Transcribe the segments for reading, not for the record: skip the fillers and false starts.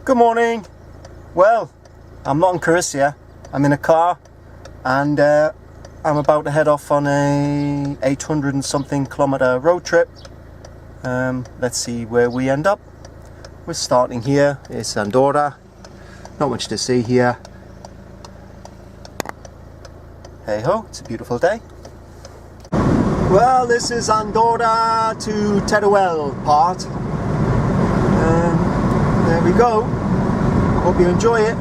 Good morning. Well, I'm not in Corycia. I'm in a car and I'm about to head off on a 800 and something kilometer road trip. Let's see where we end up. We're starting here. It's Andorra. Not much to see here. Hey ho, it's a beautiful day. Well, this is Andorra to Teruel part. There we go. Hope you enjoy it.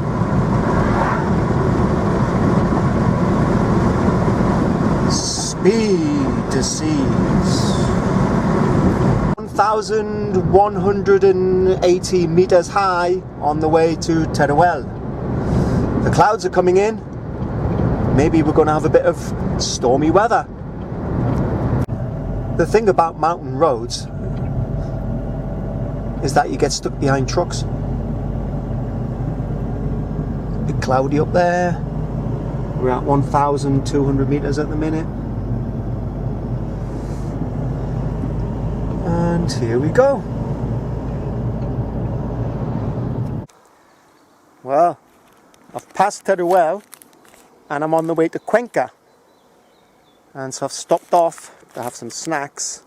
Speed to seas. 1,180 meters high on the way to Teruel. The clouds are coming in. Maybe we're going to have a bit of stormy weather. The thing about mountain roads is that you get stuck behind trucks. A bit cloudy up there. We're at 1,200 meters at the minute. And here we go. Well, I've passed Teruel and I'm on the way to Cuenca. And so I've stopped off to have some snacks.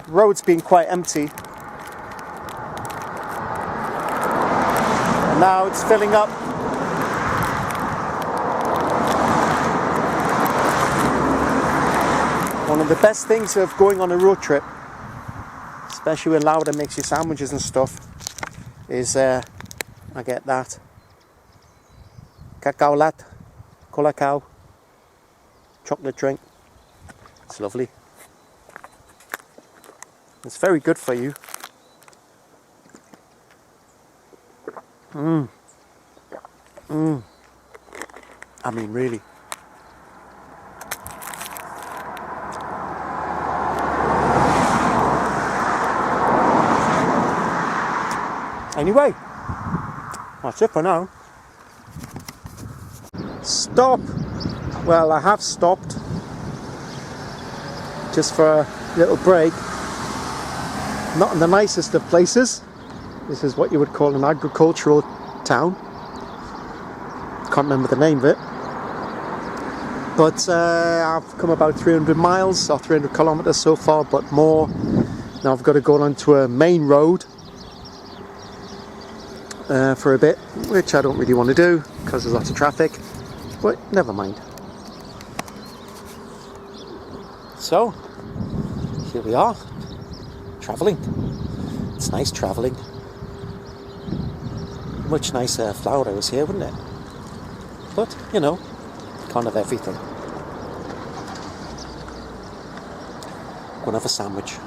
The road's been quite empty. And now it's filling up. One of the best things of going on a road trip, especially when Laura makes you sandwiches and stuff, is I get that cacao latte, colacao, chocolate drink. It's lovely. It's very good for you. I mean, really. Anyway, that's it for now. Stop. Well, I have stopped just for a little break. Not in the nicest of places. This is what you would call an agricultural town. Can't remember the name of it. But I've come about 300 miles or 300 kilometers so far, but more. Now I've got to go onto a main road for a bit, which I don't really want to do because there's lots of traffic, but never mind. So here we are, travelling. It's nice travelling. Much nicer if Laura was here, wouldn't it? But you know, can't have everything. Gonna have a sandwich.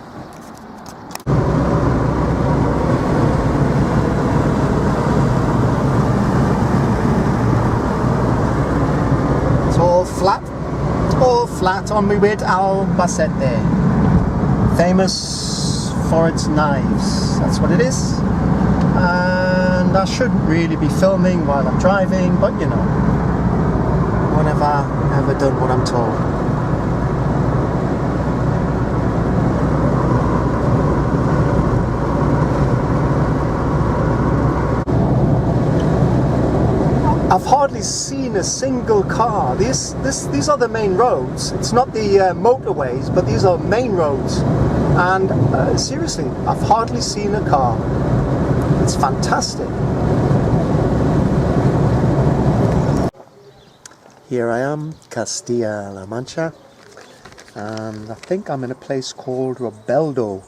All flat on my way to Albacete, famous for its knives. That's what it is. And I shouldn't really be filming while I'm driving, but you know, when have I ever done what I'm told? I've hardly seen a single car. These are the main roads. It's not the motorways, but these are main roads. And seriously, I've hardly seen a car. It's fantastic. Here I am, Castilla-La Mancha, and I think I'm in a place called Robledo.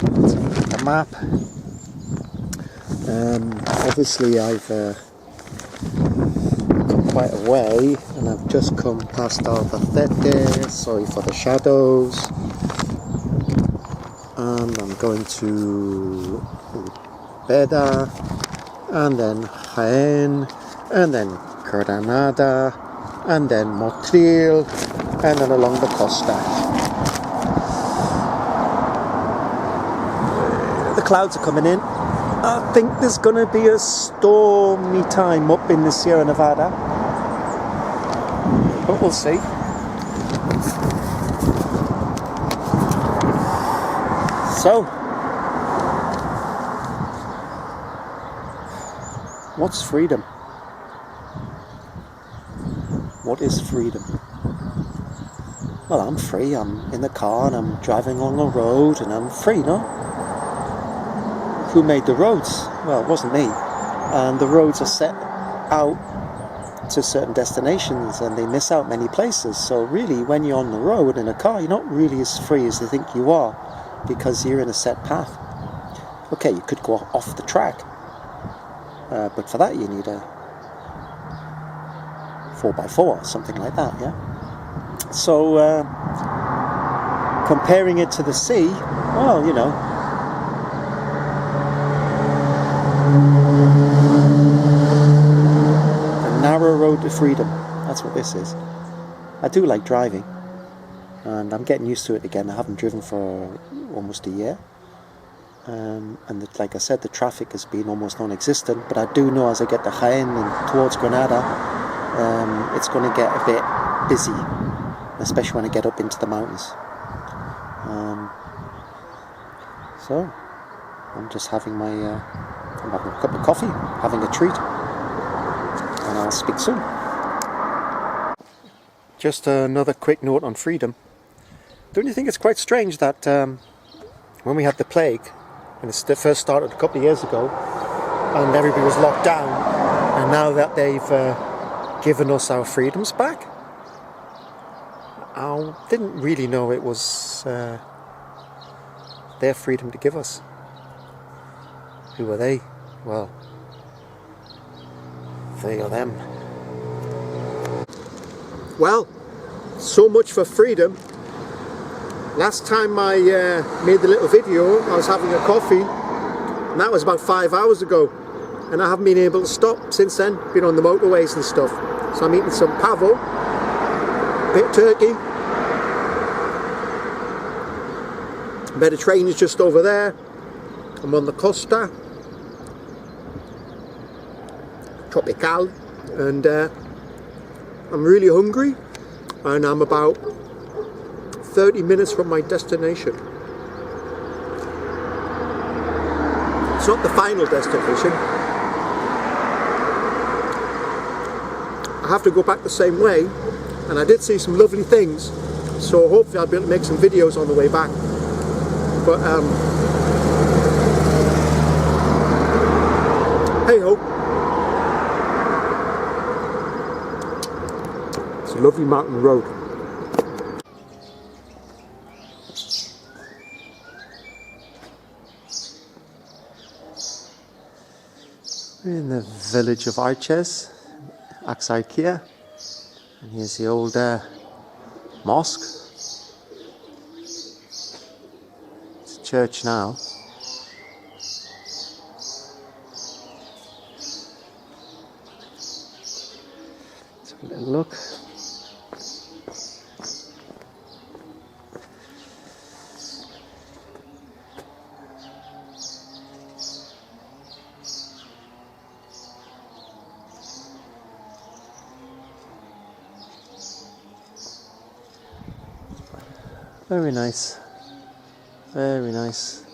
Let's look at the map. Obviously I've quite a way, and I've just come past Albacete. Sorry for the shadows. And I'm going to Beda, and then Jaén, and then Granada, and then Motril, and then along the costa. The clouds are coming in. I think there's going to be a stormy time up in the Sierra Nevada, but we'll see. So, What's freedom? What is freedom? Well, I'm free. I'm in the car and I'm driving on the road and I'm free, no? Who made the roads? Well, it wasn't me. And the roads are set out to certain destinations and they miss out many places. So really, when you're on the road in a car, you're not really as free as you think you are, because you're in a set path. Okay, you could go off the track, but for that you need a 4x4 or something like that, yeah? So comparing it to the sea, well, you know, narrow road to freedom. That's what this is. I do like driving, and I'm getting used to it again. I haven't driven for almost a year, and like I said, the traffic has been almost non-existent. But I do know as I get to Jaén and towards Granada, it's going to get a bit busy, especially when I get up into the mountains. So I'm just having I'm having a cup of coffee, having a treat. And I'll speak soon. Just another quick note on freedom. Don't you think it's quite strange that when we had the plague, when it first started a couple of years ago, and everybody was locked down, and now that they've given us our freedoms back? I didn't really know it was their freedom to give us. Who are they? Well, they or them. Well, so much for freedom. Last time I made the little video, I was having a coffee, and that was about 5 hours ago, and I haven't been able to stop since then. Been on the motorways and stuff. So I'm eating some pavo, a bit of turkey. A bit of train is just over there. I'm on the Costa Tropical, and I'm really hungry, and I'm about 30 minutes from my destination. It's not the final destination. I have to go back the same way, and I did see some lovely things, so hopefully I'll be able to make some videos on the way back. But hey ho. It's a lovely mountain road. We're in the village of Arches, Axarquia, and here's the old mosque. It's a church now. Let's have a little look. Very nice, very nice.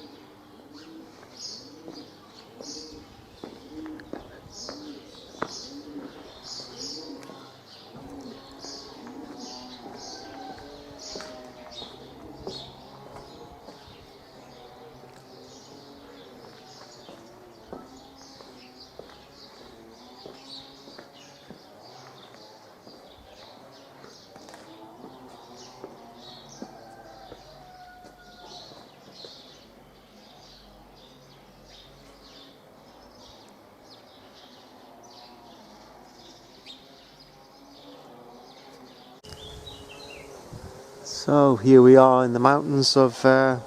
So here we are in the mountains of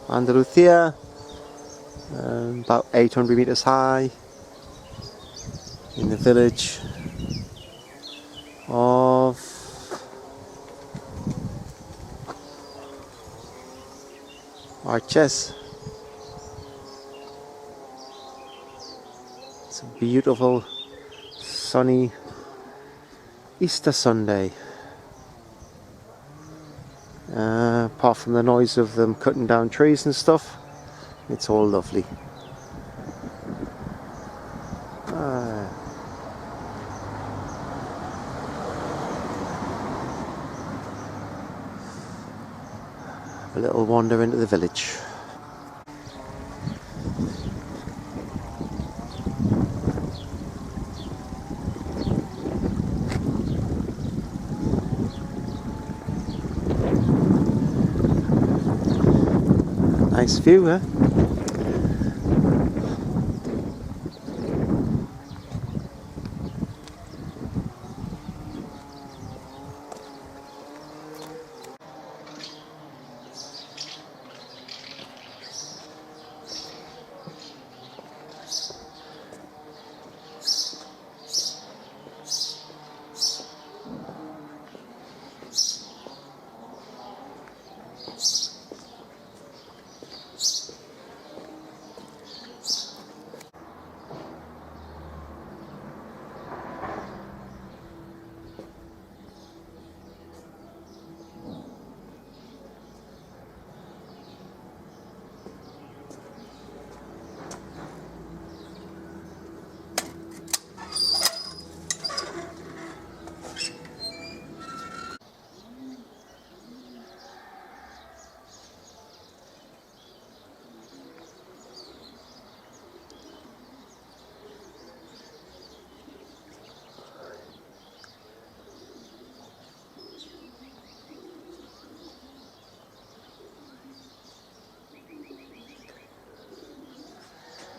Andalusia, about 800 meters high, in the village of Arches. It's a beautiful sunny Easter Sunday. Apart from the noise of them cutting down trees and stuff, it's all lovely. A little wander into the village. Nice view, huh?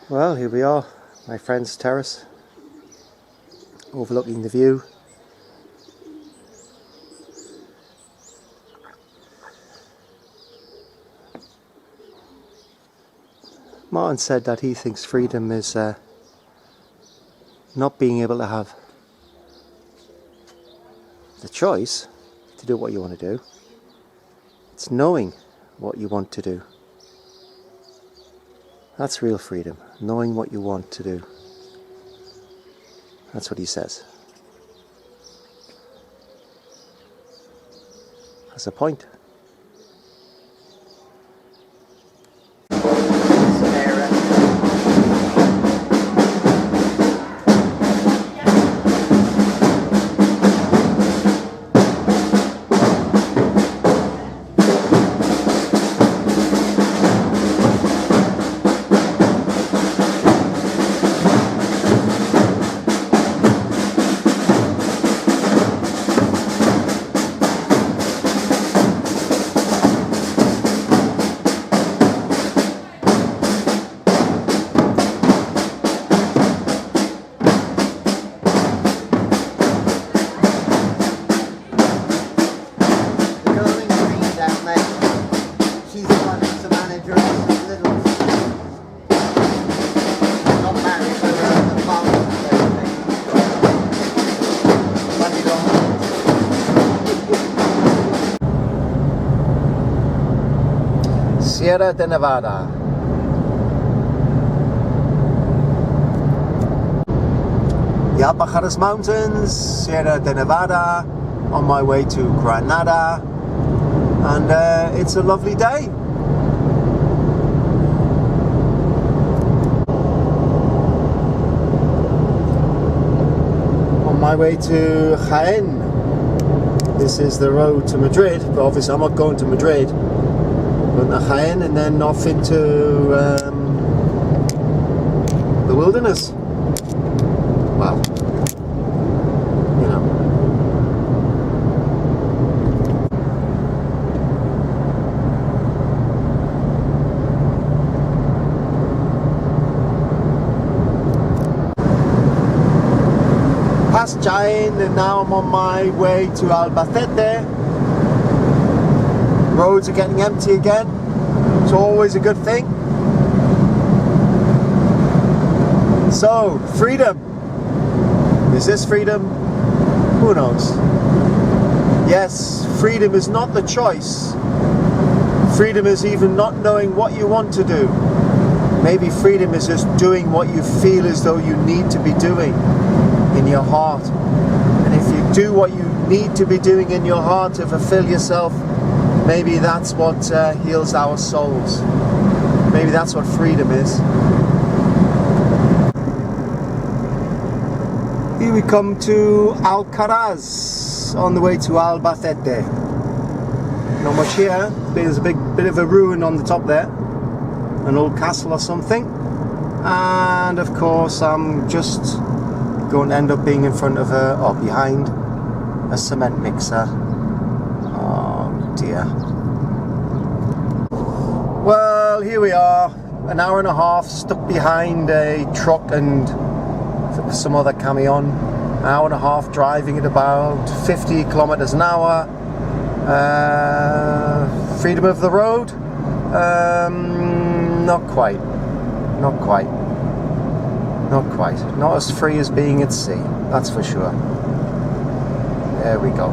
Well, here we are, my friend's terrace, overlooking the view. Martin said that he thinks freedom is not being able to have the choice to do what you want to do. It's knowing what you want to do. That's real freedom, knowing what you want to do. That's what he says. That's a point. Sierra de Nevada. The Alpajaras Mountains, Sierra de Nevada, on my way to Granada, and it's a lovely day. On my way to Jaén. This is the road to Madrid, but obviously I'm not going to Madrid. Going to Jaén and then off into the wilderness. Well, you know. Past Jaén, and now I'm on my way to Albacete. Roads are getting empty again. It's always a good thing. So, freedom. Is this freedom? Who knows? Yes, freedom is not the choice. Freedom is even not knowing what you want to do. Maybe freedom is just doing what you feel as though you need to be doing in your heart. And if you do what you need to be doing in your heart to fulfill yourself, maybe that's what heals our souls. Maybe that's what freedom is. Here we come to Alcaraz on the way to Albacete. not much here. There's a big bit of a ruin on the top there, an old castle or something. And of course I'm just going to end up being in front of or behind a cement mixer. Oh dear. Well, here we are, an hour and a half stuck behind a truck and some other camion. An hour and a half driving at about 50 kilometers an hour. Freedom of the road? Not quite. Not quite. Not quite. Not as free as being at sea, that's for sure. There we go.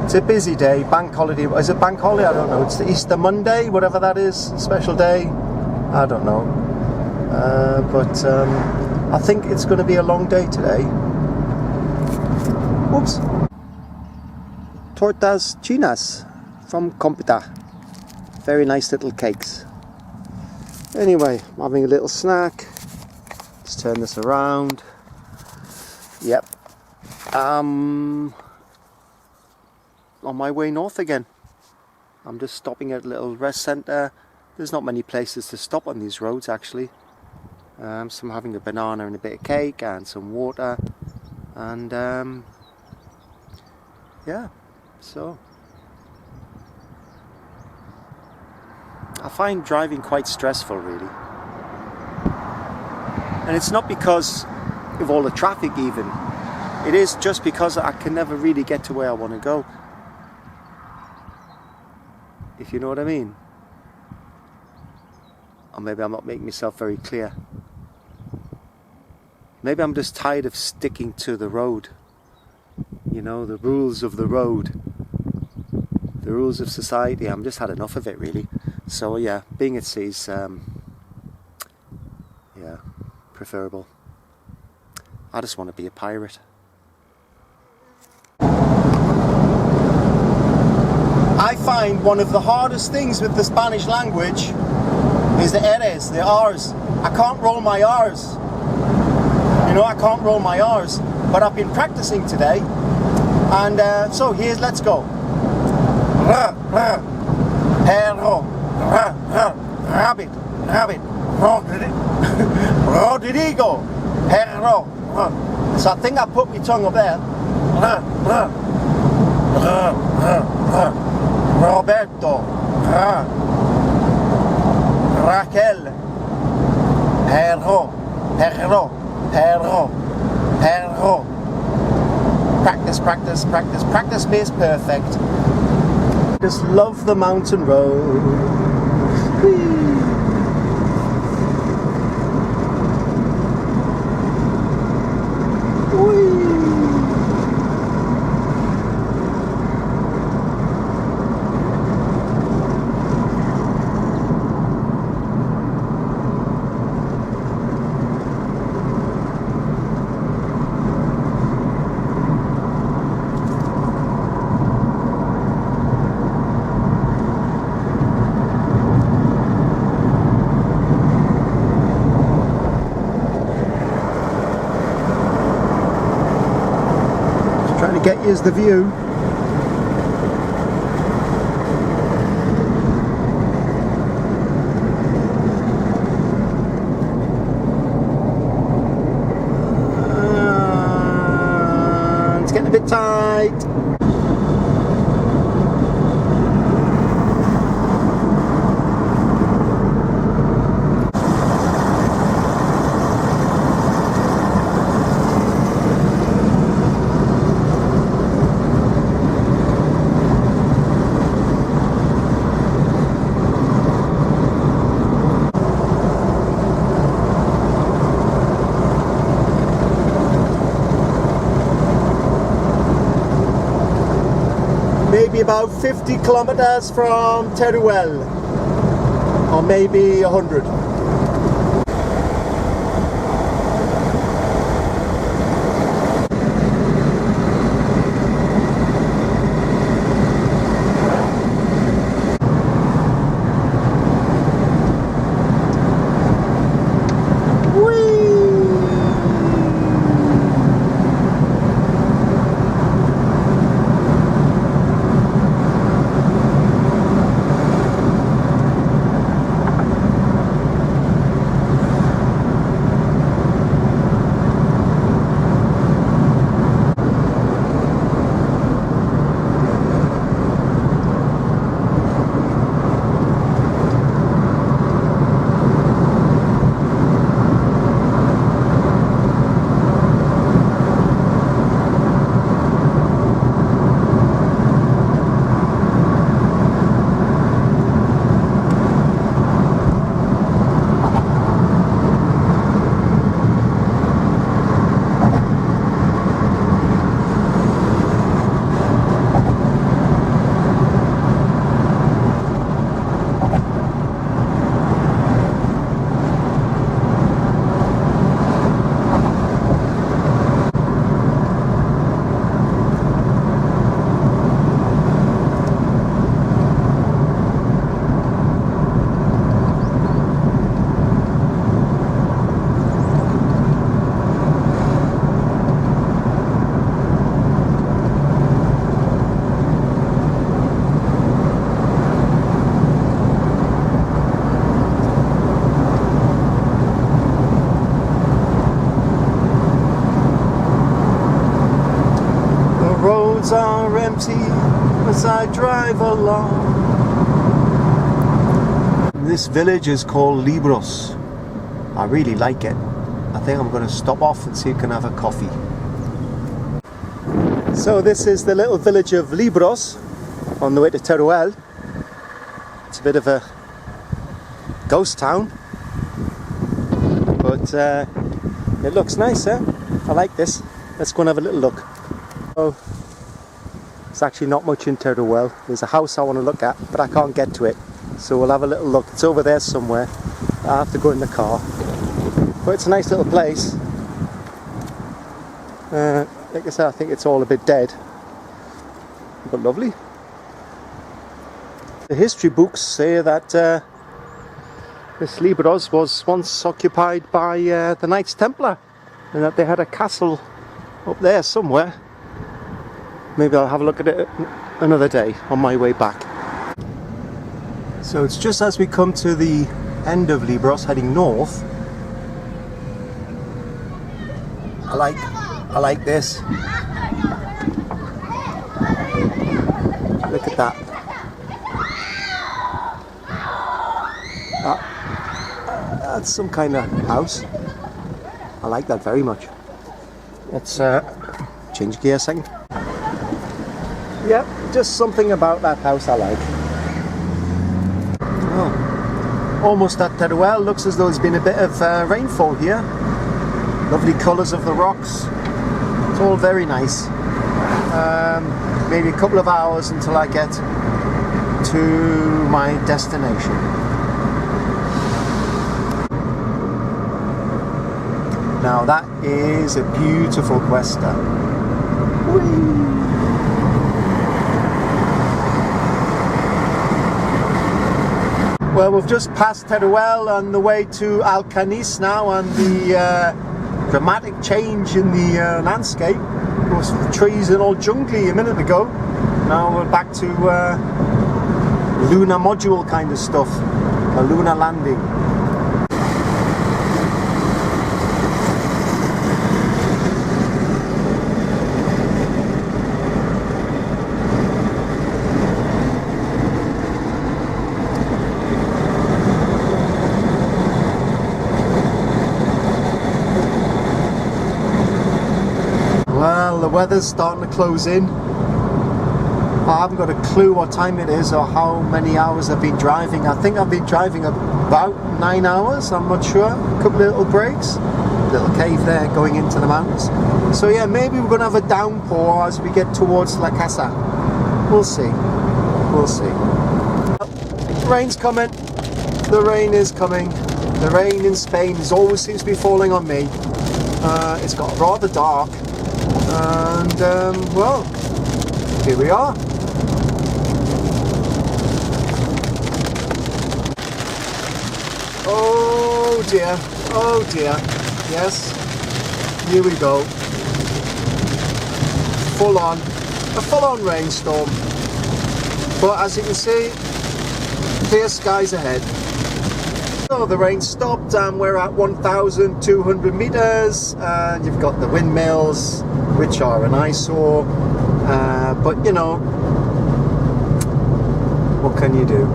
It's a busy day, bank holiday. Is it bank holiday? I don't know. It's the Easter Monday, whatever that is, special day. I don't know. But I think it's going to be a long day today. Oops. Tortas chinas from Compita. Very nice little cakes. Anyway, I'm having a little snack. Let's turn this around. Yep. On my way north again. I'm just stopping at a little rest centre. There's not many places to stop on these roads actually. So I'm having a banana and a bit of cake and some water. And yeah, so I find driving quite stressful really. And it's not because of all the traffic even. It is just because I can never really get to where I want to go. If you know what I mean. Or maybe I'm not making myself very clear. Maybe I'm just tired of sticking to the road. You know, the rules of the road. The rules of society. I'm just had enough of it really. So yeah, being at sea is yeah, preferable. I just want to be a pirate. I find one of the hardest things with the Spanish language is the eres, the R's. I can't roll my R's. You know, I can't roll my R's. But I've been practicing today. And so here's, let's go. Perro, rabbit, rabbit, Rodrigo, perro. So I think I put my tongue up there. Roberto, Raquel, perro, perro, perro, perro. Practice, practice, practice. Practice makes perfect. Just love the mountain road. Whee. Trying to get you the view. It's getting a bit tight. Maybe about 50 kilometers from Teruel, or maybe 100. empty as I drive along. This village is called Libros. I really like it. I think I'm going to stop off and see if I can have a coffee. So this is the little village of Libros on the way to Teruel. It's a bit of a ghost town, but it looks nice, eh? I like this. Let's go and have a little look. Oh, there's actually not much in Teruel. There's a house I want to look at, but I can't get to it. So we'll have a little look. It's over there somewhere. I have to go in the car. But it's a nice little place. Like I said, I think it's all a bit dead, but lovely. The history books say that this Libros was once occupied by the Knights Templar, and that they had a castle up there somewhere. Maybe I'll have a look at it another day on my way back. So it's just as we come to the end of Libros, heading north. I like this. Look at that. That's some kind of house. I like that very much. Let's change gear a second. Yep, just something about that house I like. Oh, almost at Teruel. Looks as though there's been a bit of rainfall here. Lovely colours of the rocks. It's all very nice. Maybe a couple of hours until I get to my destination. Now that is a beautiful cuesta. Whee! Well, we've just passed Teruel on the way to Alcanis now, and the dramatic change in the landscape. There was trees and all jungly a minute ago. Now we're back to lunar module kind of stuff, a lunar landing. The weather's starting to close in. I haven't got a clue what time it is or how many hours I've been driving. I think I've been driving about 9 hours, I'm not sure. A couple of little breaks. Little cave there going into the mountains. So yeah, maybe we're going to have a downpour as we get towards La Casa. We'll see. We'll see. The rain's coming. The rain is coming. The rain in Spain always seems to be falling on me. It's got rather dark. And well, here we are. Oh dear, oh dear. Yes, here we go. A full-on rainstorm. But as you can see, clear skies ahead. So the rain stopped and we're at 1,200 meters, and you've got the windmills, which are an eyesore, but you know, what can you do?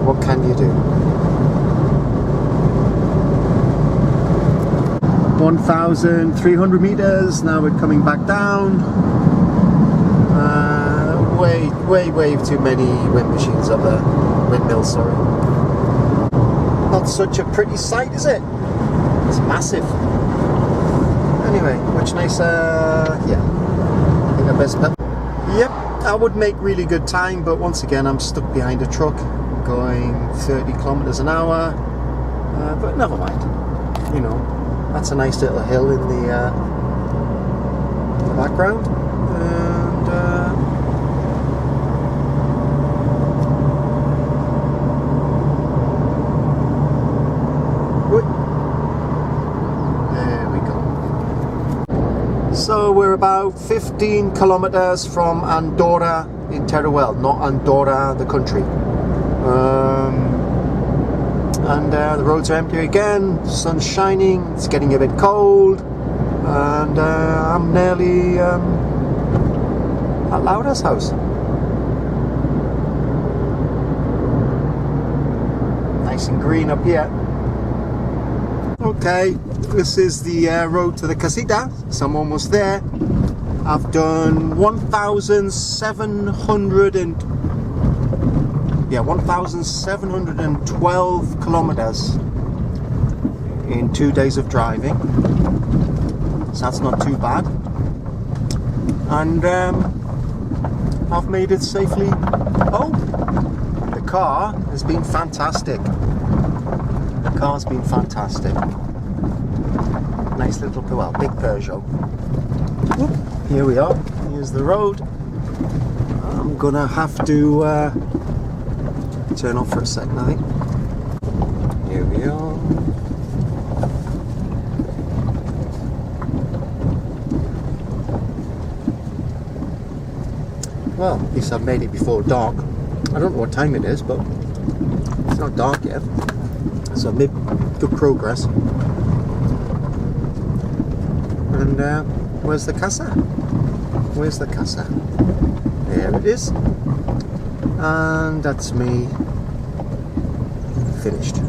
What can you do? 1,300 meters, now we're coming back down. Way too many wind machines up there. Windmills, sorry. Not such a pretty sight, is it? It's massive. Anyway, much nicer. Yeah, I think I best. Yep, I would make really good time, but once again, I'm stuck behind a truck going 30 kilometers an hour. But never mind. You know, that's a nice little hill in the background, and there we go. So we're about 15 kilometers from Andorra in Teruel, not Andorra the country. And the roads are empty again, sun's shining, it's getting a bit cold. and I'm nearly at Laura's house. Nice and green up here. Okay, this is the road to the casita, so I'm almost there. I've done 1,712 kilometers in 2 days of driving, so that's not too bad. And I've made it safely home. The car has been fantastic. The car's been fantastic. Nice little, well, big Peugeot. Whoop, here we are. Here's the road. I'm gonna have to turn off for a second, I think. Here we are. Well, at least I've made it before dark. I don't know what time it is, but it's not dark yet. So I've made good progress. And where's the casa? Where's the casa? There it is. And that's me finished.